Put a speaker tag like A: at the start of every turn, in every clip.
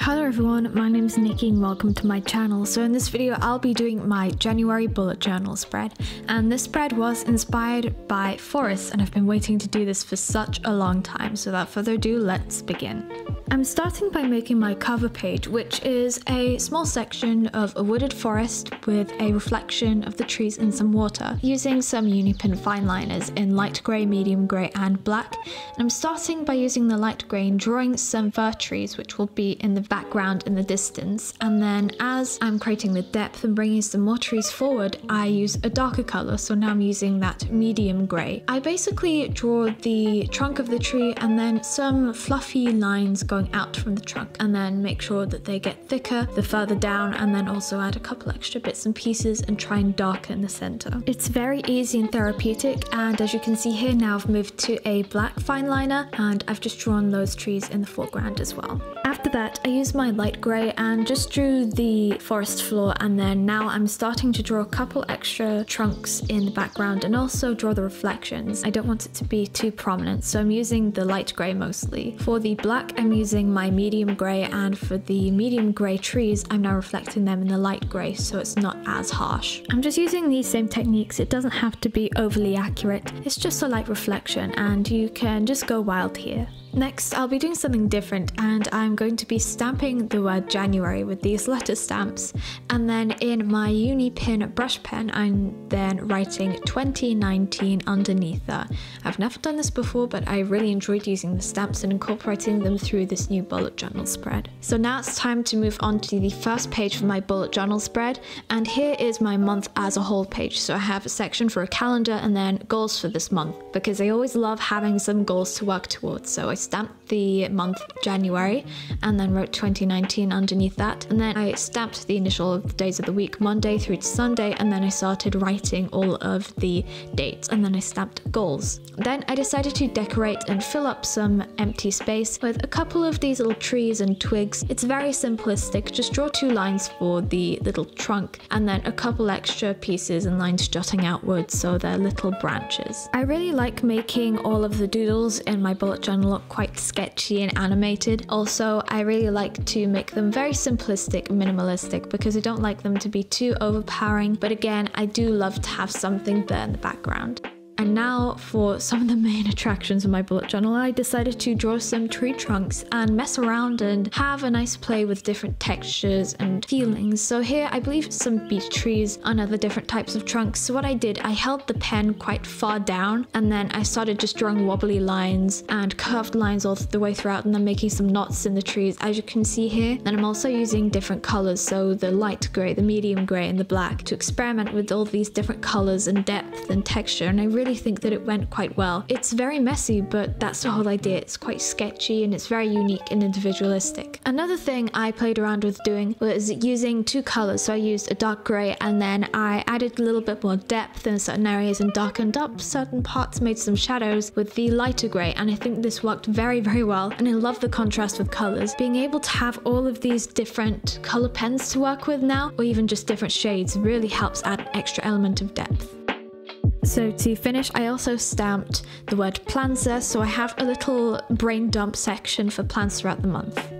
A: Hello everyone, my name is Nikki and welcome to my channel. So in this video I'll be doing my January bullet journal spread, and this spread was inspired by forests and I've been waiting to do this for such a long time, so without further ado, let's begin. I'm starting by making my cover page, which is a small section of a wooded forest with a reflection of the trees in some water, using some Unipin fine liners in light grey, medium grey and black. And I'm starting by using the light grey and drawing some fir trees which will be in the background in the distance, and then as I'm creating the depth and bringing some more trees forward, I use a darker colour, so now I'm using that medium grey. I basically draw the trunk of the tree and then some fluffy lines going out from the trunk, and then make sure that they get thicker the further down, and then also add a couple extra bits and pieces and try and darken the center. It's very easy and therapeutic, and as you can see here now I've moved to a black fine liner and I've just drawn those trees in the foreground as well. After that I used my light grey and just drew the forest floor, and then now I'm starting to draw a couple extra trunks in the background and also draw the reflections. I don't want it to be too prominent, so I'm using the light grey mostly. For the black I'm using my medium grey, and for the medium grey trees I'm now reflecting them in the light grey so it's not as harsh. I'm just using these same techniques, it doesn't have to be overly accurate, it's just a light reflection and you can just go wild here. Next, I'll be doing something different, and I'm going to be stamping the word January with these letter stamps, and then in my Unipin brush pen I'm then writing 2019 underneath that. I've never done this before, but I really enjoyed using the stamps and incorporating them through this new bullet journal spread. So now it's time to move on to the first page for my bullet journal spread, and here is my month as a whole page. So I have a section for a calendar and then goals for this month, because I always love having some goals to work towards. So I stamped the month January and then wrote 2019 underneath that, and then I stamped the initial days of the week, Monday through to Sunday, and then I started writing all of the dates, and then I stamped goals. Then I decided to decorate and fill up some empty space with a couple of these little trees and twigs. It's very simplistic, just draw two lines for the little trunk and then a couple extra pieces and lines jutting outwards so they're little branches. I really like making all of the doodles in my bullet journal look quite sketchy and animated. Also, I really like to make them very simplistic and minimalistic because I don't like them to be too overpowering, but again, I do love to have something there in the background. And now for some of the main attractions of my bullet journal, I decided to draw some tree trunks and mess around and have a nice play with different textures and feelings. So here I believe some beech trees and other different types of trunks. So what I did, I held the pen quite far down and then I started just drawing wobbly lines and curved lines all the way throughout, and then making some knots in the trees as you can see here. Then I'm also using different colors, so the light grey, the medium grey and the black, to experiment with all these different colors and depth and texture, and I really think that it went quite well. It's very messy, but that's the whole idea. It's quite sketchy and it's very unique and individualistic. Another thing I played around with doing was using two colors. So I used a dark grey and then I added a little bit more depth in certain areas and darkened up certain parts, made some shadows with the lighter grey, and I think this worked very, very well, and I love the contrast with colors. Being able to have all of these different color pens to work with now, or even just different shades, really helps add an extra element of depth. So to finish, I also stamped the word plans there, so I have a little brain dump section for plans throughout the month.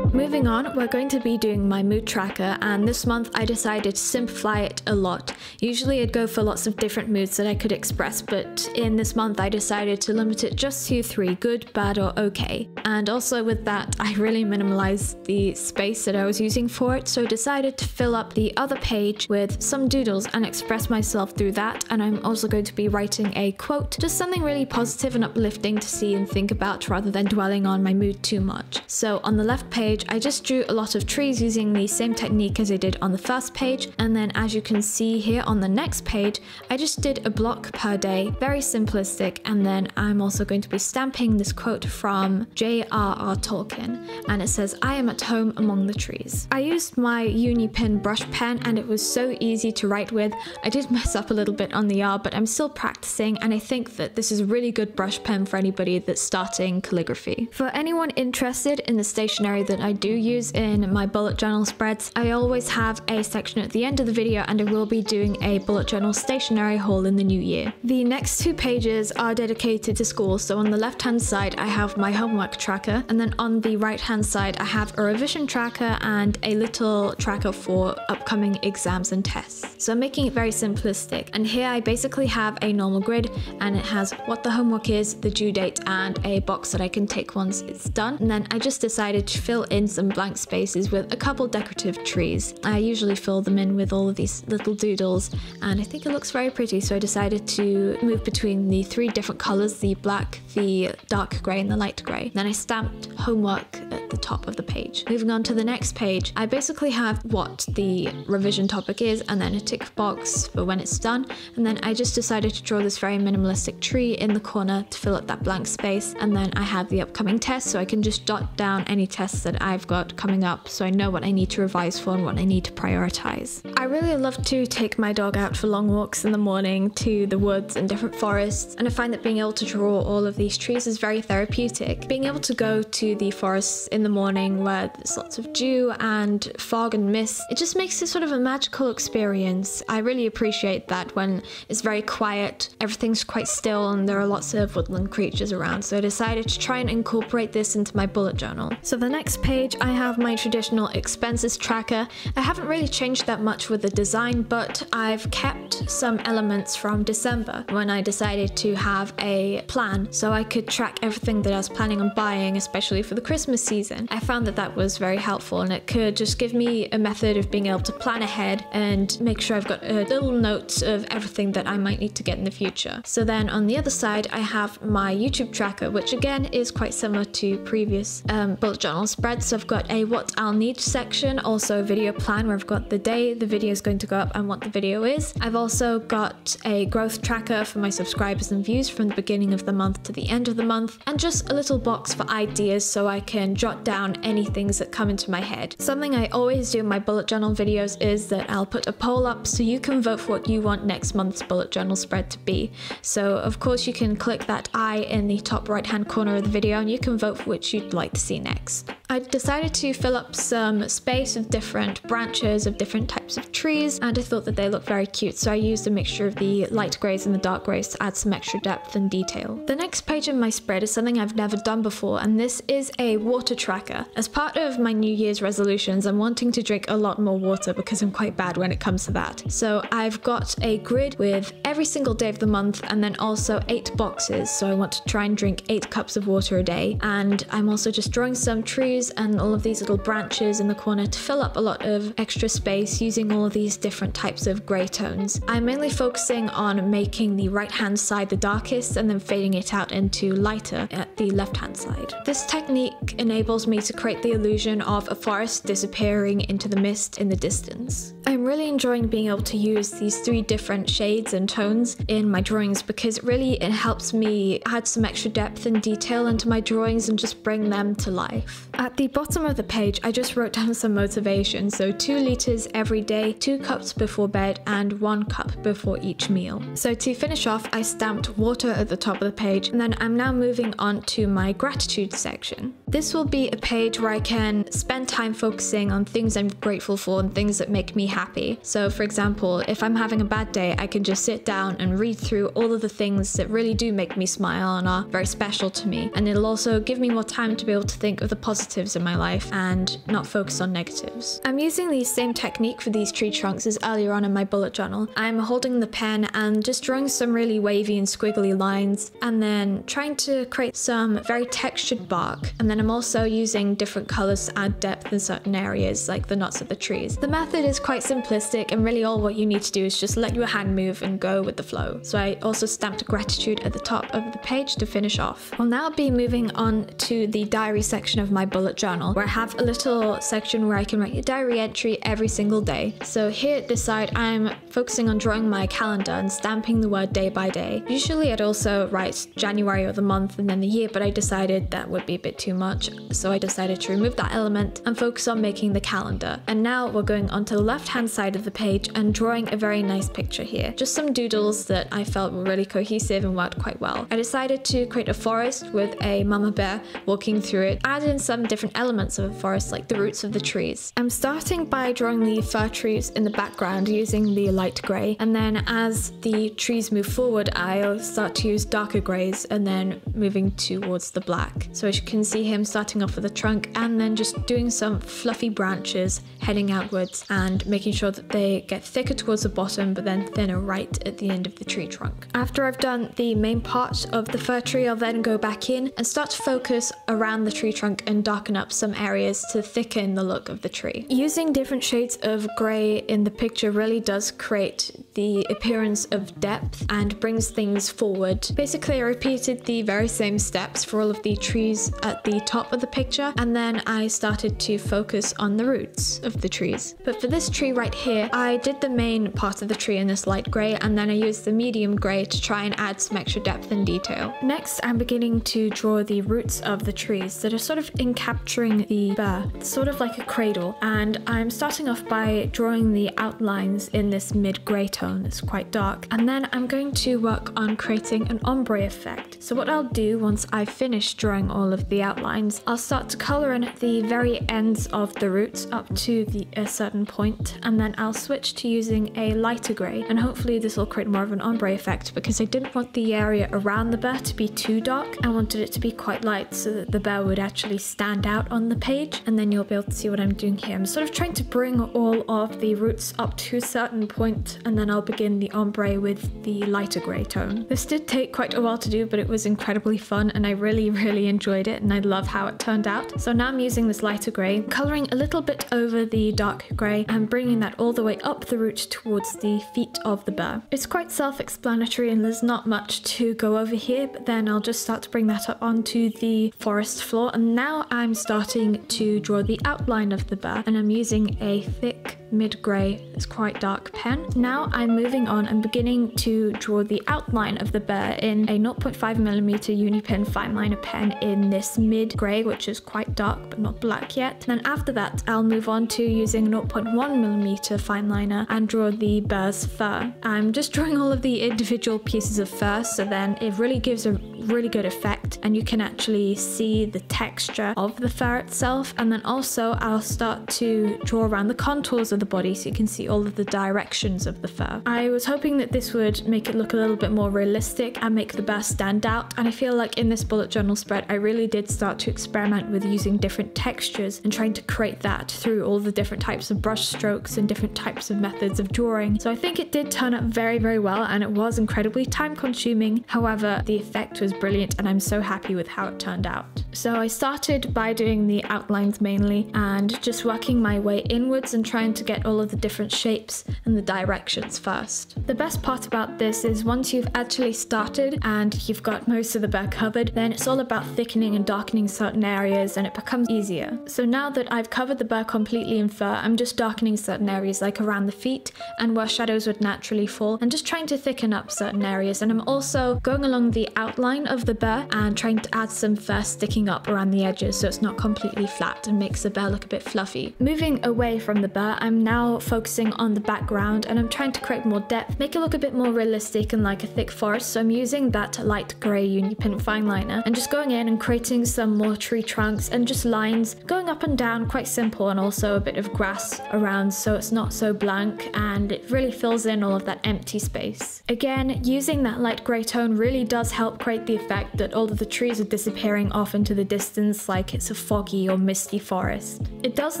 A: Moving on, we're going to be doing my mood tracker, and this month I decided to simplify it a lot. Usually I'd go for lots of different moods that I could express, but in this month I decided to limit it just to 3, good, bad or okay. And also with that, I really minimalized the space that I was using for it, so I decided to fill up the other page with some doodles and express myself through that. And I'm also going to be writing a quote, just something really positive and uplifting to see and think about rather than dwelling on my mood too much. So on the left page, I just drew a lot of trees using the same technique as I did on the first page, and then as you can see here on the next page, I just did a block per day, very simplistic, and then I'm also going to be stamping this quote from J.R.R. Tolkien, and it says, "I am at home among the trees." I used my Unipin brush pen and it was so easy to write with. I did mess up a little bit on the R, but I'm still practicing, and I think that this is a really good brush pen for anybody that's starting calligraphy. For anyone interested in the stationery that I I do use in my bullet journal spreads. I always have a section at the end of the video, and I will be doing a bullet journal stationery haul in the new year. The next 2 pages are dedicated to school. So on the left hand side I have my homework tracker, and then on the right hand side I have a revision tracker and a little tracker for upcoming exams and tests. So I'm making it very simplistic, and here I basically have a normal grid, and it has what the homework is, the due date, and a box that I can tick once it's done. And then I just decided to fill in some blank spaces with a couple decorative trees. I usually fill them in with all of these little doodles, and I think it looks very pretty, so I decided to move between the 3 different colors, the black, the dark grey and the light grey. Then I stamped homework at the top of the page. Moving on to the next page, I basically have what the revision topic is and then a tick box for when it's done, and then I just decided to draw this very minimalistic tree in the corner to fill up that blank space. And then I have the upcoming tests, so I can just jot down any tests that I've got coming up so I know what I need to revise for and what I need to prioritize. I really love to take my dog out for long walks in the morning to the woods and different forests, and I find that being able to draw all of these trees is very therapeutic. Being able to go to the forests in the morning where there's lots of dew and fog and mist, it just makes it sort of a magical experience. I really appreciate that when it's very quiet, everything's quite still, and there are lots of woodland creatures around, so I decided to try and incorporate this into my bullet journal. So the next page I have my traditional expenses tracker. I haven't really changed that much with the design, but I've kept some elements from December when I decided to have a plan so I could track everything that I was planning on buying, especially for the Christmas season. I found that that was very helpful, and it could just give me a method of being able to plan ahead and make sure I've got a little note of everything that I might need to get in the future. So then on the other side I have my YouTube tracker, which again is quite similar to previous bullet journal spreads. So I've got a what I'll need section, also a video plan where I've got the day the video is going to go up and what the video is. I've also got a growth tracker for my subscribers and views from the beginning of the month to the end of the month, and just a little box for ideas so I can jot down any things that come into my head. Something I always do in my bullet journal videos is that I'll put a poll up so you can vote for what you want next month's bullet journal spread to be. So of course you can click that I in the top right hand corner of the video and you can vote for which you'd like to see next. I decided to fill up some space with different branches of different types of trees, and I thought that they looked very cute, so I used a mixture of the light greys and the dark greys to add some extra depth and detail. The next page in my spread is something I've never done before, and this is a water tracker. As part of my New Year's resolutions, I'm wanting to drink a lot more water because I'm quite bad when it comes to that. So I've got a grid with every single day of the month, and then also 8 boxes, so I want to try and drink 8 cups of water a day. And I'm also just drawing some trees and all of these little branches in the corner to fill up a lot of extra space using all of these different types of grey tones. I'm mainly focusing on making the right hand side the darkest and then fading it out into lighter at the left hand side. This technique enables me to create the illusion of a forest disappearing into the mist in the distance. I'm really enjoying being able to use these 3 different shades and tones in my drawings because it helps me add some extra depth and detail into my drawings and just bring them to life. At the bottom of the page, I just wrote down some motivation. So 2 liters every day, 2 cups before bed, and 1 cup before each meal. So to finish off, I stamped water at the top of the page, and then I'm now moving on to my gratitude section. This will be a page where I can spend time focusing on things I'm grateful for and things that make me happy. So for example, if I'm having a bad day, I can just sit down and read through all of the things that really do make me smile and are very special to me. And it'll also give me more time to be able to think of the positives in my life and not focus on negatives. I'm using the same technique for these tree trunks as earlier on in my bullet journal. I'm holding the pen and just drawing some really wavy and squiggly lines, and then trying to create some very textured bark. And then I'm also using different colors to add depth in certain areas, like the knots of the trees. The method is quite simplistic, and really all what you need to do is just let your hand move and go with the flow. So I also stamped gratitude at the top of the page to finish off. I'll now be moving on to the diary section of my bullet journal, where I have a little section where I can write a diary entry every single day. So here at this side, I'm focusing on drawing my calendar and stamping the word day by day. Usually I'd also write January or the month and then the year, but I decided that would be a bit too much, so I decided to remove that element and focus on making the calendar. And now we're going onto the left hand side of the page and drawing a very nice picture here. Just some doodles that I felt were really cohesive and worked quite well. I decided to create a forest with a mama bear walking through it, add in some different elements of a forest like the roots of the trees. I'm starting by drawing the fir trees in the background using the light grey, and then as the trees move forward I'll start to use darker greys and then moving towards the black. So as you can see him starting off with a trunk and then just doing some fluffy branches heading outwards and making sure that they get thicker towards the bottom but then thinner right at the end of the tree trunk. After I've done the main part of the fir tree, I'll then go back in and start to focus around the tree trunk and darken up some areas to thicken the look of the tree. Using different shades of grey in the picture really does create the appearance of depth and brings things forward. Basically I repeated the very same steps for all of the trees at the top of the picture, and then I started to focus on the roots of the trees. But for this tree right here, I did the main part of the tree in this light grey and then I used the medium grey to try and add some extra depth and detail. Next I'm beginning to draw the roots of the trees that are sort of encapturing the burr. It's sort of like a cradle, and I'm starting off by drawing the outlines in this mid grey tone that's quite dark, and then I'm going to work on creating an ombre effect. So what I'll do once I've finished drawing all of the outlines, I'll start to colour in the very ends of the roots up to a certain point, and then I'll switch to using a lighter grey, and hopefully this will create more of an ombre effect because I didn't want the area around the bear to be too dark. I wanted it to be quite light so that the bear would actually stand out on the page, and then you'll be able to see what I'm doing here. I'm sort of trying to bring all of the roots up to a certain point, and then I'll begin the ombre with the lighter grey tone. This did take quite a while to do, but it was incredibly fun and I really enjoyed it, and I love how it turned out. So now I'm using this lighter grey, colouring a little bit over the dark grey and bringing that all the way up the root towards the feet of the bear. It's quite self-explanatory and there's not much to go over here, but then I'll just start to bring that up onto the forest floor, and now I'm starting to draw the outline of the bear, and I'm using a thick mid-grey, it's quite dark pen. Now I'm moving on and beginning to draw the outline of the bear in a 0.5mm uni pen fine liner pen in this mid-grey, which is quite dark but not black yet. Then after that I'll move on to using 0.1mm fine liner and draw the bear's fur. I'm just drawing all of the individual pieces of fur, so then it really gives a really good effect and you can actually see the texture of the fur itself. And then also I'll start to draw around the contours of the body so you can see all of the directions of the fur. I was hoping that this would make it look a little bit more realistic and make the bear stand out, and I feel like in this bullet journal spread I really did start to experiment with using different textures and trying to create that through all the different types of brush strokes and different types of methods of drawing. So I think it did turn out very well, and it was incredibly time consuming. However, the effect was brilliant and I'm so happy with how it turned out. So I started by doing the outlines mainly and just working my way inwards and trying to get all of the different shapes and the directions first. The best part about this is once you've actually started and you've got most of the bear covered, then it's all about thickening and darkening certain areas and it becomes easier. So now that I've covered the bear completely in fur, I'm just darkening certain areas like around the feet and where shadows would naturally fall, and just trying to thicken up certain areas. And I'm also going along the outline of the bear and trying to add some fur sticking up around the edges so it's not completely flat and makes the bear look a bit fluffy. Moving away from the bear, I'm now focusing on the background and I'm trying to create more depth, make it look a bit more realistic and like a thick forest. So I'm using that light grey uni pen fine liner and just going in and creating some more tree trunks and just lines going up and down, quite simple, and also a bit of grass around so it's not so blank and it really fills in all of that empty space. Again, using that light grey tone really does help create the effect that all of the trees are disappearing off into the distance like it's a foggy or misty forest. It does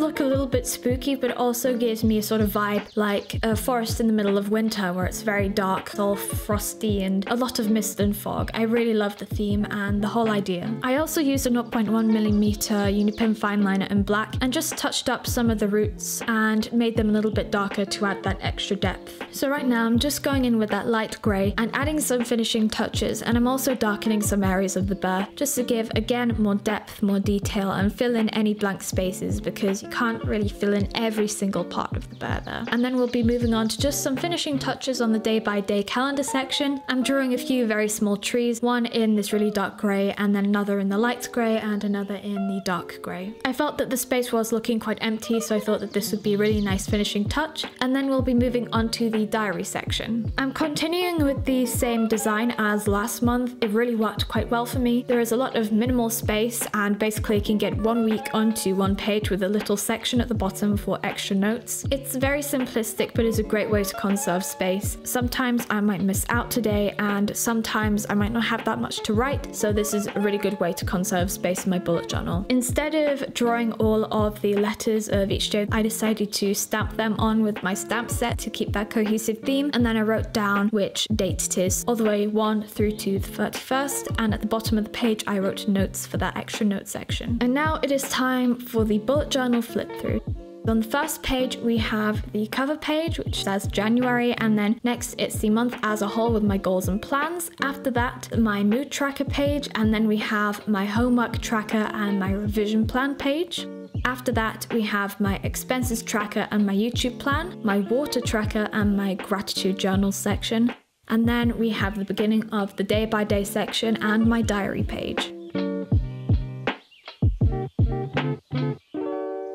A: look a little bit spooky, but it also gives me a sort of vibe like a forest in the middle of winter where it's very dark, all frosty and a lot of mist and fog. I really love the theme and the whole idea. I also used a 0.1mm uni pen fine liner in black and just touched up some of the roots and made them a little bit darker to add that extra depth. So right now I'm just going in with that light grey and adding some finishing touches, and I'm also darkening some areas of the bear just to give again more depth, more detail, and fill in any blank spaces because you can't really fill in every single part of the bear there. And then we'll be moving on to just some finishing touches on the day-by-day calendar section. I'm drawing a few very small trees, one in this really dark grey and then another in the light grey and another in the dark grey. I felt that the space was looking quite empty, so I thought that this would be a really nice finishing touch. And then we'll be moving on to the diary section. I'm continuing with the same design as last month. It really worked quite well for me. There is a lot of minimal space and basically you can get 1 week onto one page with a little section at the bottom for extra notes. It's very simplistic but is a great way to conserve space. Sometimes I might miss out today and sometimes I might not have that much to write, so this is a really good way to conserve space in my bullet journal. Instead of drawing all of the letters of each day, I decided to stamp them on with my stamp set to keep that cohesive theme, and then I wrote down which date it is, all the way 1 through to the 31st, and at the bottom of the page I wrote notes for that extra note section. And now it is time for the bullet journal flip through. On the first page we have the cover page which says January, and then next it's the month as a whole with my goals and plans. After that my mood tracker page, and then we have my homework tracker and my revision plan page. After that we have my expenses tracker and my YouTube plan, my water tracker and my gratitude journal section. And then we have the beginning of the day-by-day section and my diary page.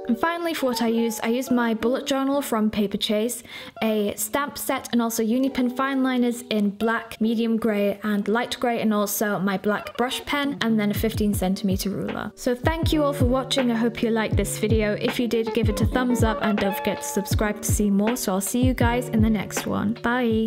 A: And finally, for what I use my bullet journal from Paper Chase, a stamp set and also Unipen fine liners in black, medium grey and light grey, and also my black brush pen, and then a 15cm ruler. So thank you all for watching. I hope you liked this video. If you did, give it a thumbs up and don't forget to subscribe to see more. So I'll see you guys in the next one. Bye!